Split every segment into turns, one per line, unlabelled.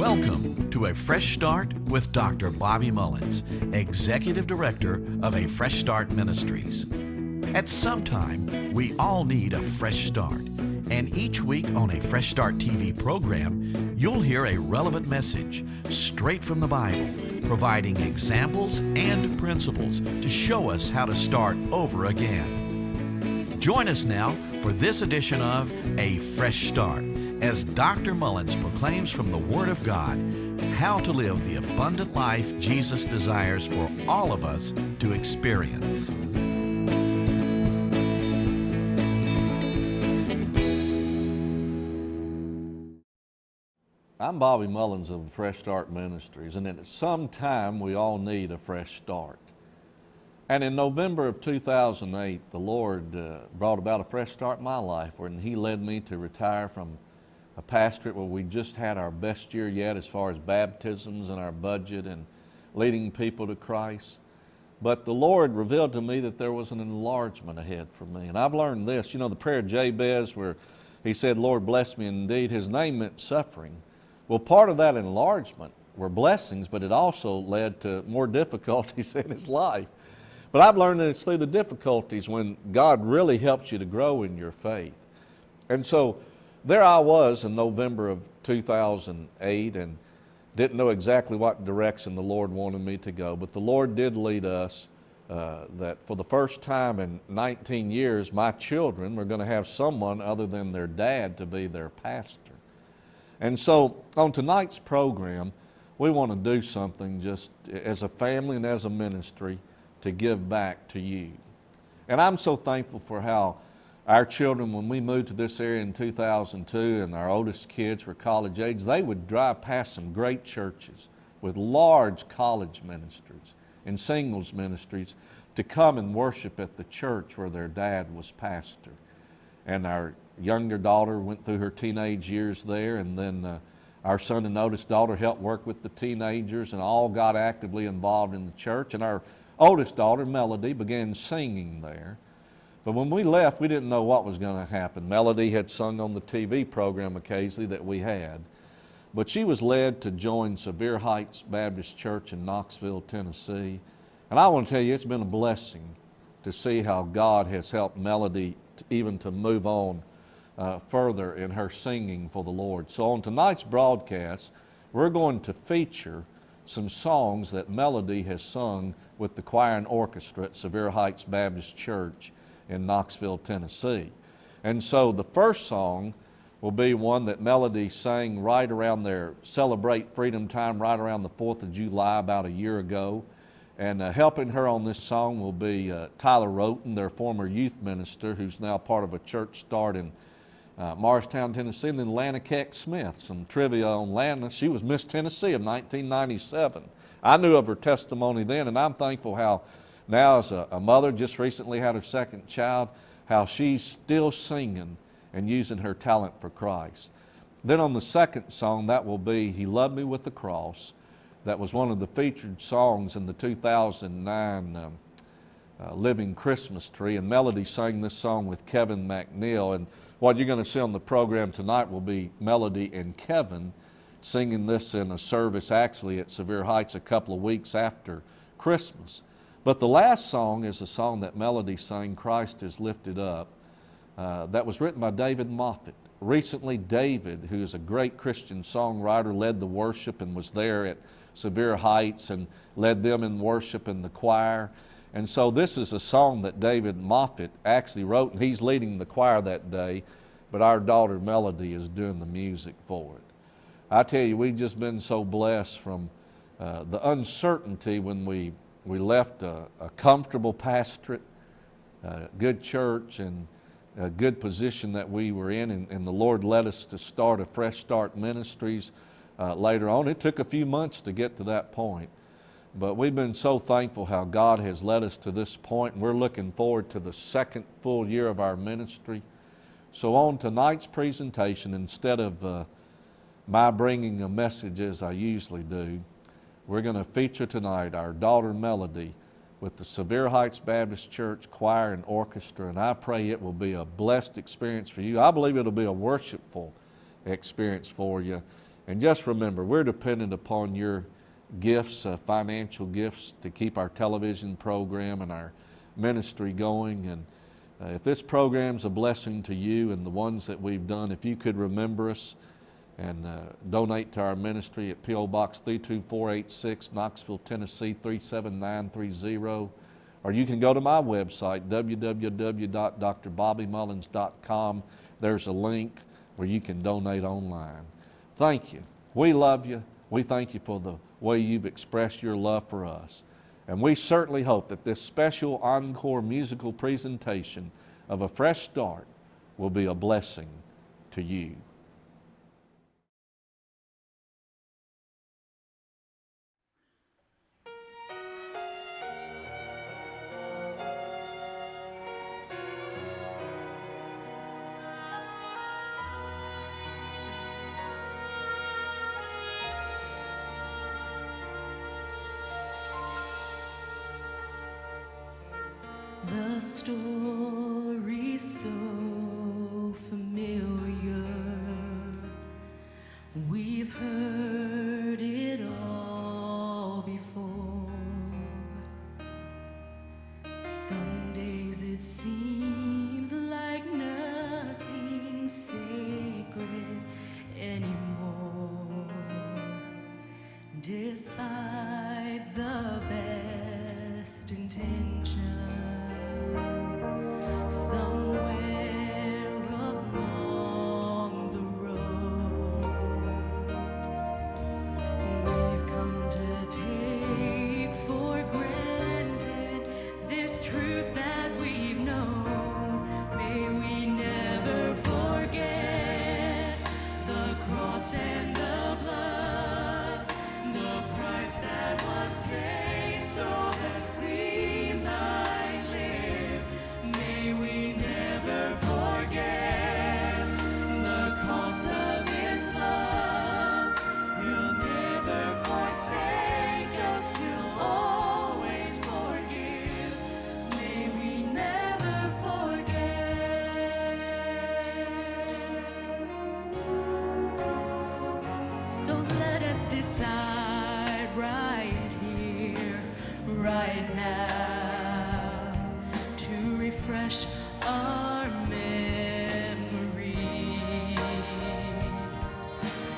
Welcome to A Fresh Start with Dr. Bobby Mullins, Executive Director of A Fresh Start Ministries. At some time, we all need a fresh start. And each week on A Fresh Start TV program, you'll hear a relevant message straight from the Bible, providing examples and principles to show us how to start over again. Join us now for this edition of A Fresh Start as Dr. Mullins proclaims from the Word of God how to live the abundant life Jesus desires for all of us to experience.
I'm Bobby Mullins of Fresh Start Ministries, and at some time we all need a fresh start. And in November of 2008, the Lord brought about a fresh start in my life, and He led me to retire from a pastorate where we just had our best year yet as far as baptisms and our budget and leading people to Christ. But the Lord revealed to me that there was an enlargement ahead for me. And I've learned this, you know, the prayer of Jabez where he said, "Lord, bless me indeed." His name meant suffering. Well, part of that enlargement were blessings, but it also led to more difficulties in his life. But I've learned that it's through the difficulties when God really helps you to grow in your faith. And so there I was in November of 2008 and didn't know exactly what direction the Lord wanted me to go. But the Lord did lead us that for the first time in 19 years, my children were going to have someone other than their dad to be their pastor. And so on tonight's program, we want to do something just as a family and as a ministry to give back to you. And I'm so thankful for how our children, when we moved to this area in 2002 and our oldest kids were college age, they would drive past some great churches with large college ministries and singles ministries to come and worship at the church where their dad was pastor. And our younger daughter went through her teenage years there, and then our son and oldest daughter helped work with the teenagers and all got actively involved in the church. And our oldest daughter, Melody, began singing there. But when we left, we didn't know what was going to happen. Melody had sung on the TV program occasionally that we had, but she was led to join Sevier Heights Baptist Church in Knoxville, Tennessee. And I want to tell you, it's been a blessing to see how God has helped Melody even to move on further in her singing for the Lord. So on tonight's broadcast, we're going to feature some songs that Melody has sung with the choir and orchestra at Sevier Heights Baptist Church in Knoxville, Tennessee. And so the first song will be one that Melody sang right around their Celebrate Freedom Time, right around the 4th of July about a year ago. And helping her on this song will be Tyler Roten, their former youth minister, who's now part of a church start in Morristown, Tennessee. And then Lana Keck Smith, some trivia on Lana. She was Miss Tennessee of 1997. I knew of her testimony then, and I'm thankful how now as a mother, just recently had her second child, how she's still singing and using her talent for Christ. Then on the second song, that will be He Loved Me with the Cross. That was one of the featured songs in the 2009 Living Christmas Tree, and Melody sang this song with Kevin McNeil. And what you're going to see on the program tonight will be Melody and Kevin singing this in a service actually at Sevier Heights a couple of weeks after Christmas. But the last song is a song that Melody sang, Christ is Lifted Up, that was written by David Moffett. Recently, David, who is a great Christian songwriter, led the worship and was there at Sevier Heights and led them in worship in the choir. And so this is a song that David Moffett actually wrote, and he's leading the choir that day, but our daughter Melody is doing the music for it. I tell you, we've just been so blessed from the uncertainty when we left a comfortable pastorate, a good church, and a good position that we were in, and the Lord led us to start a Fresh Start Ministries later on. It took a few months to get to that point, but we've been so thankful how God has led us to this point, and we're looking forward to the second full year of our ministry. So on tonight's presentation, instead of my bringing a message as I usually do, we're going to feature tonight our daughter Melody with the Sevier Heights Baptist Church Choir and Orchestra, and I pray it will be a blessed experience for you. I believe it'll be a worshipful experience for you And just remember, we're dependent upon your gifts, financial gifts, to keep our television program and our ministry going. And if this program's a blessing to you and the ones that we've done, if you could remember us and donate to our ministry at P.O. Box 32486, Knoxville, Tennessee 37930. Or you can go to my website, www.drbobbymullins.com. There's a link where you can donate online. Thank you. We love you. We thank you for the way you've expressed your love for us. And we certainly hope that this special encore musical presentation of A Fresh Start will be a blessing to you.
The story's so familiar. We've heard it all before. Some days it seems like nothing's sacred anymore. Despite the best intentions, somewhere along the road, we've come to take for granted this truth that we've known. May we never forget the cross and the blood, the price that was paid so that we might live. May we never forget the cost of His love. He'll never forsake us, He'll always forgive. May we never forget. So let us decide right here, right now, to refresh our memory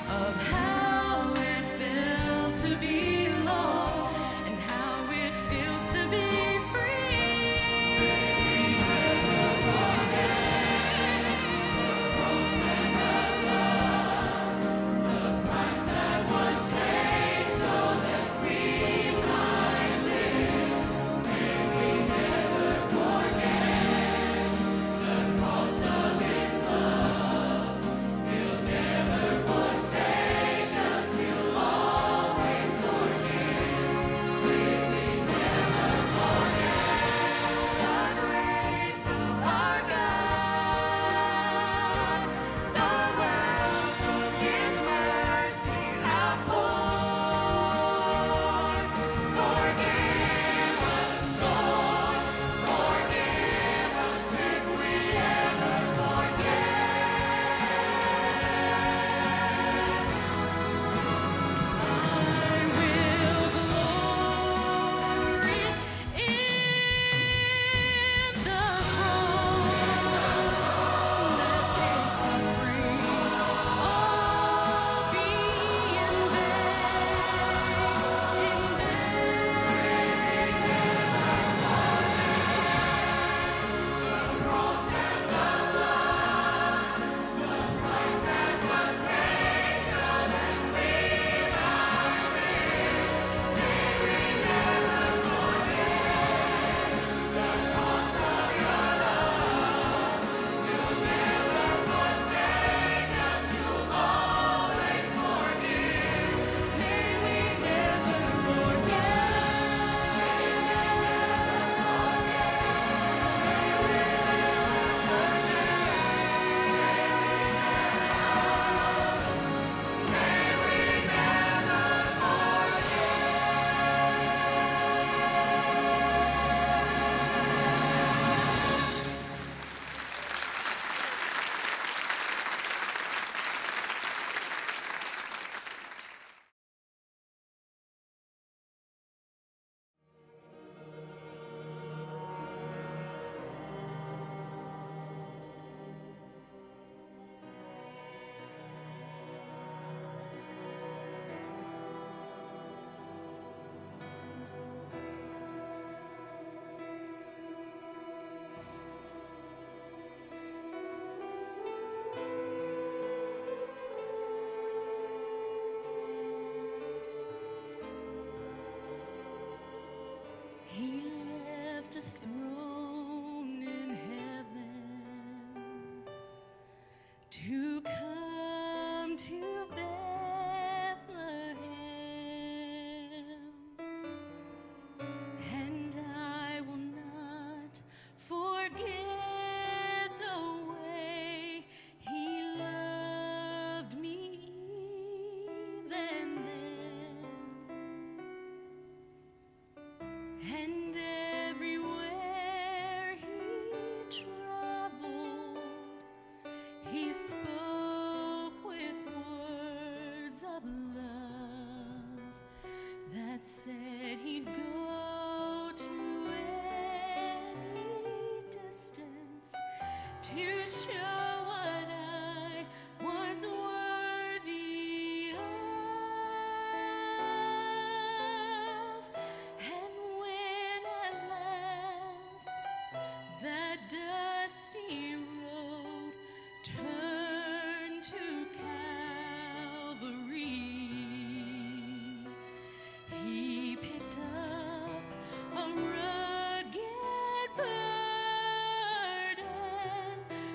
of how it felt to be lost and how it feels to be free. May we never forget the cross and the blood, the price that was paid so that we might live. to come to Bethlehem, and I will not forget the way He loved me even then, and everywhere He traveled, He spoke with words of love that said He'd go to any distance to show what I was worthy of. And when at last that dusty road turned to Calvary, He picked up a rugged burden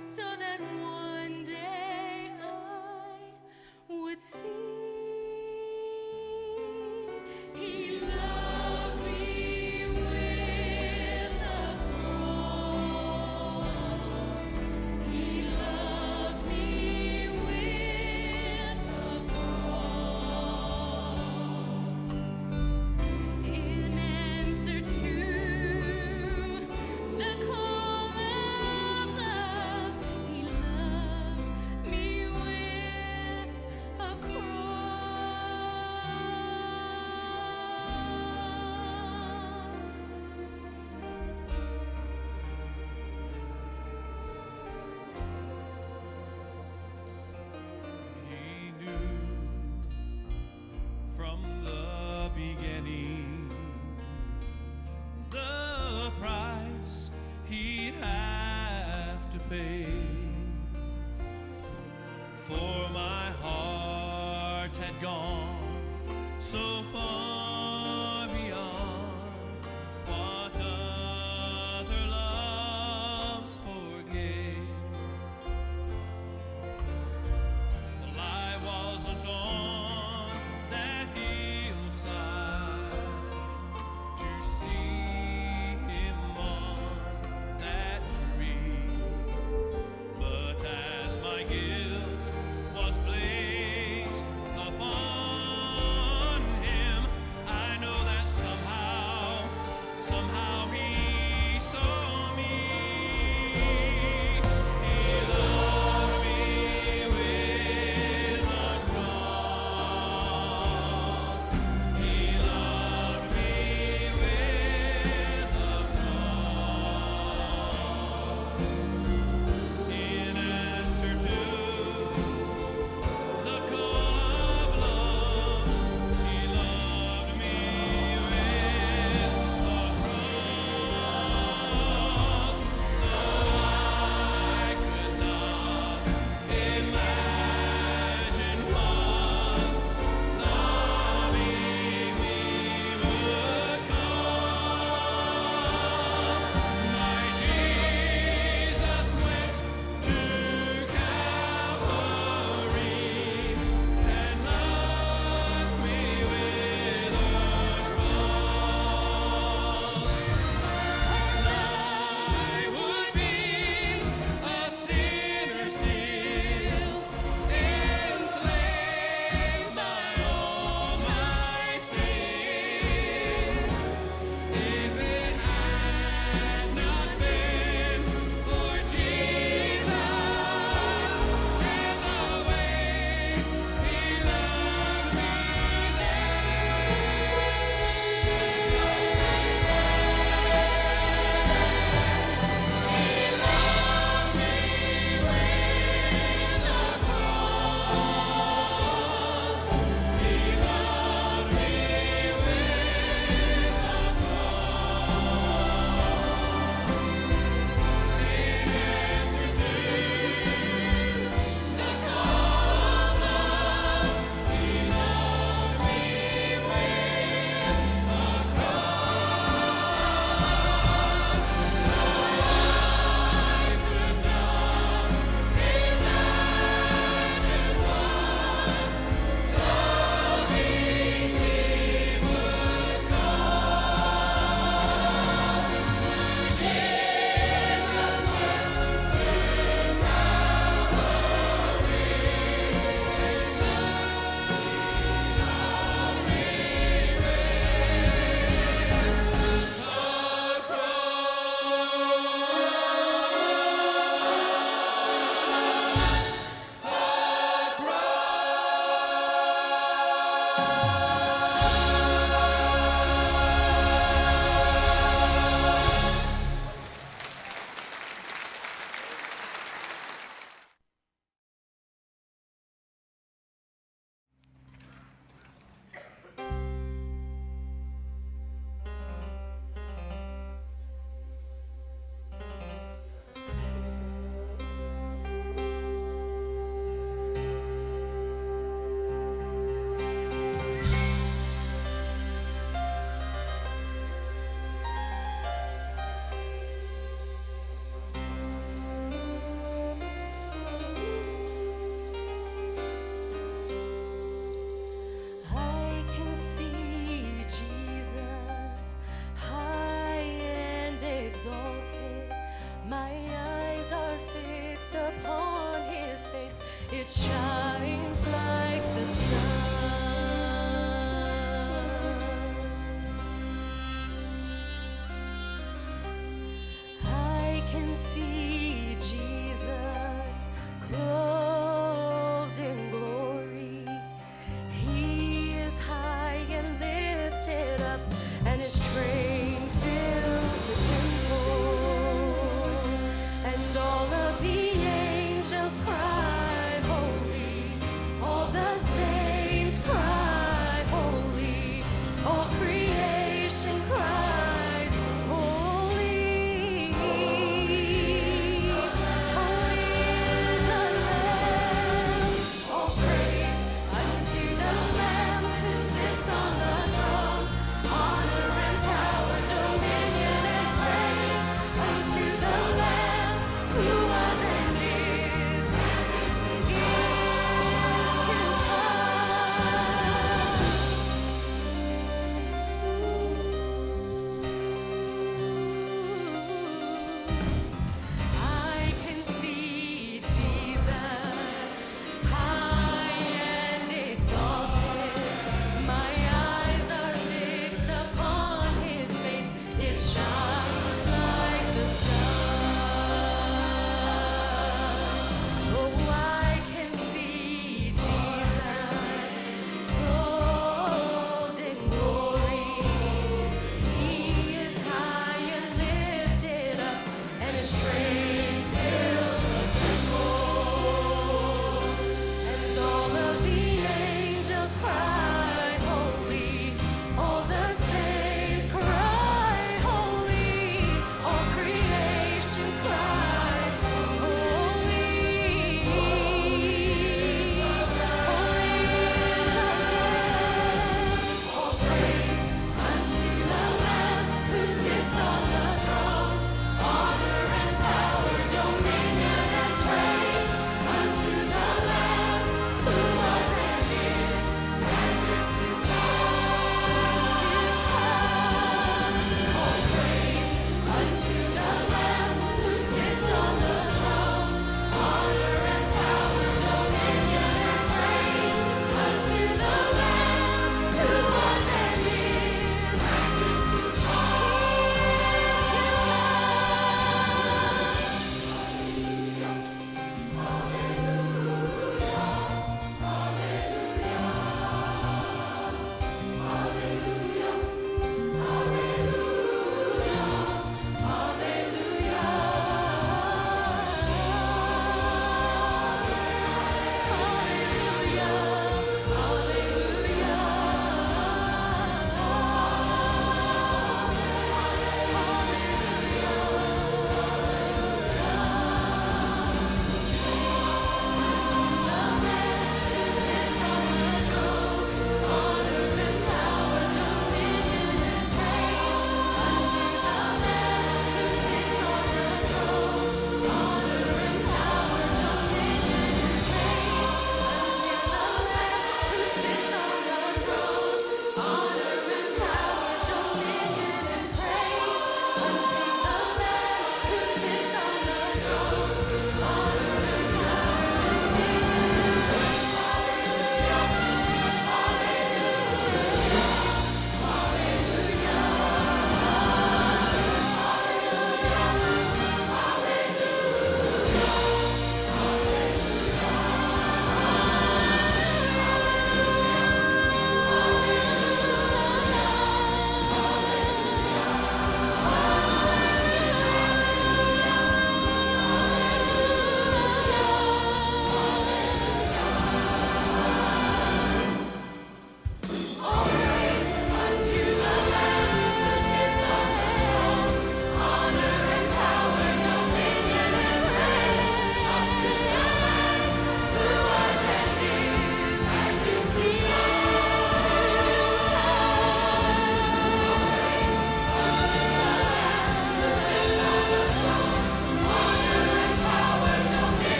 so that one day I would see. He loved me with a cross. He loved me with a cross. In answer to the call of love, He loved me with a
He knew from the beginning the price He'd have to pay. For my heart had gone so far beyond what other loves forgave. Well, I wasn't on that hillside to see Him on that tree, but as my guilt was placed upon Him,
It shines like the sun. I can see Jesus clothed in glory. He is high and lifted up, and his train fills the temple. And all of the angels cry, holy. All the saints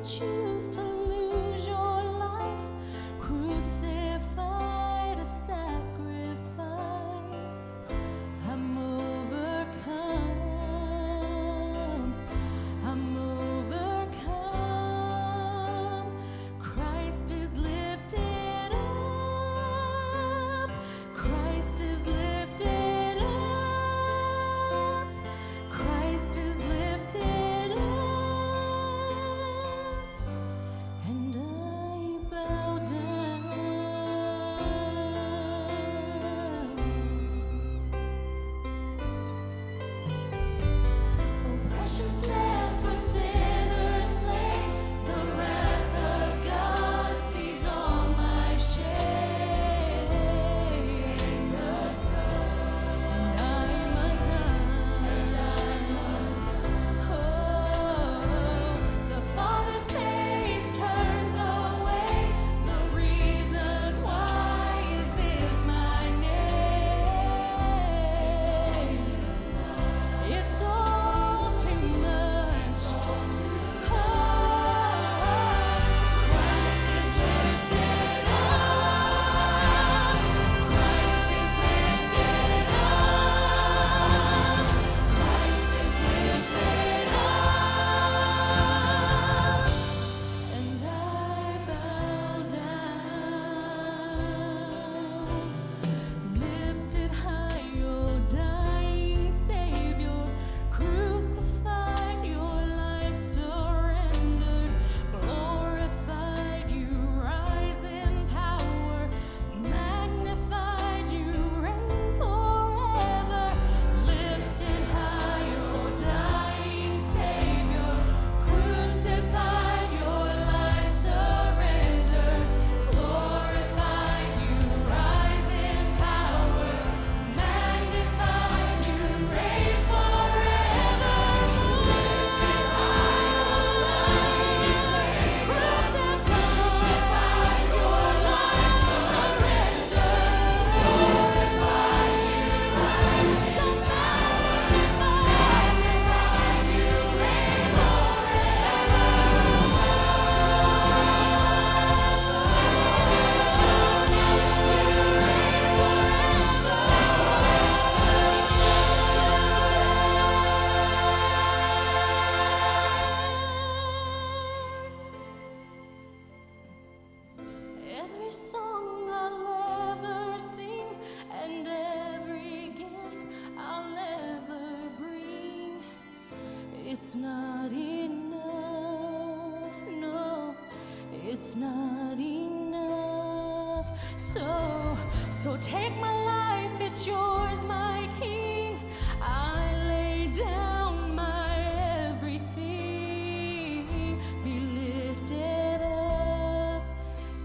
choose to lose your life, crucified a sacrifice. I'm overcome. I'm overcome. Christ is lifted up. Christ is lifted up. Christ is lifted up. And I bow down. Oh, precious Lamb for sinners slain, the wrath of God sees all my shame. And I'm undone. Oh, the Father's face turns away. The reason why is in my name. It's all too much. Oh, Christ is lifted up. Christ is lifted up. Christ is lifted up. And I bow down. Lifted high, your dying Savior, crucified, your life surrendered, glorified, you rise in power, magnified, you reign forever. Lifted high, your dying Savior, crucified, your life surrendered, glorified, you rise in power, magnified, you reign forever. Lifted high, your dying Savior, crucified, your life surrendered, glorified, you rise in power, magnified, you reign Every song I'll ever sing and every gift I'll ever bring, it's not enough, no, it's not enough. So take my life, it's yours, my King. I lay down my everything. Be lifted up,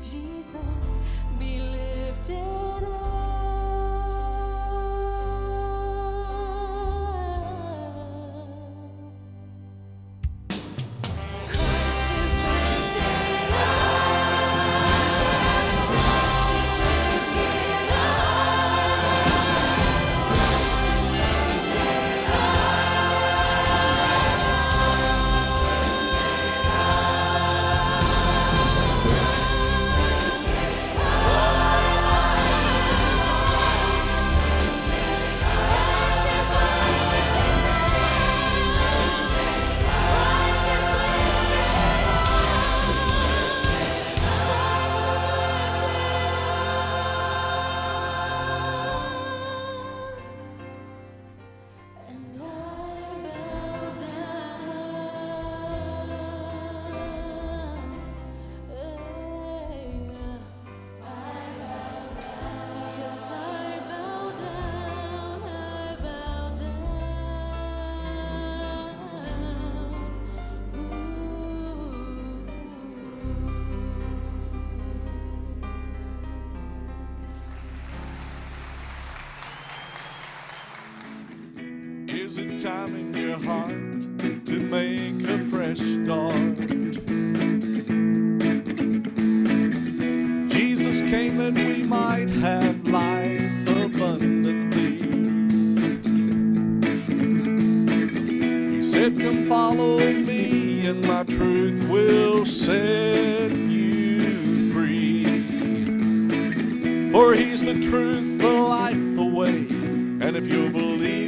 Jesus, be lifted up. Christ is lifted up. Christ is lifted up.
Is it time in your heart to make a fresh start? Jesus came that we might have life abundantly. He said, come follow me and my truth will set you free. For he's the truth, the life, the way, and if you'll believe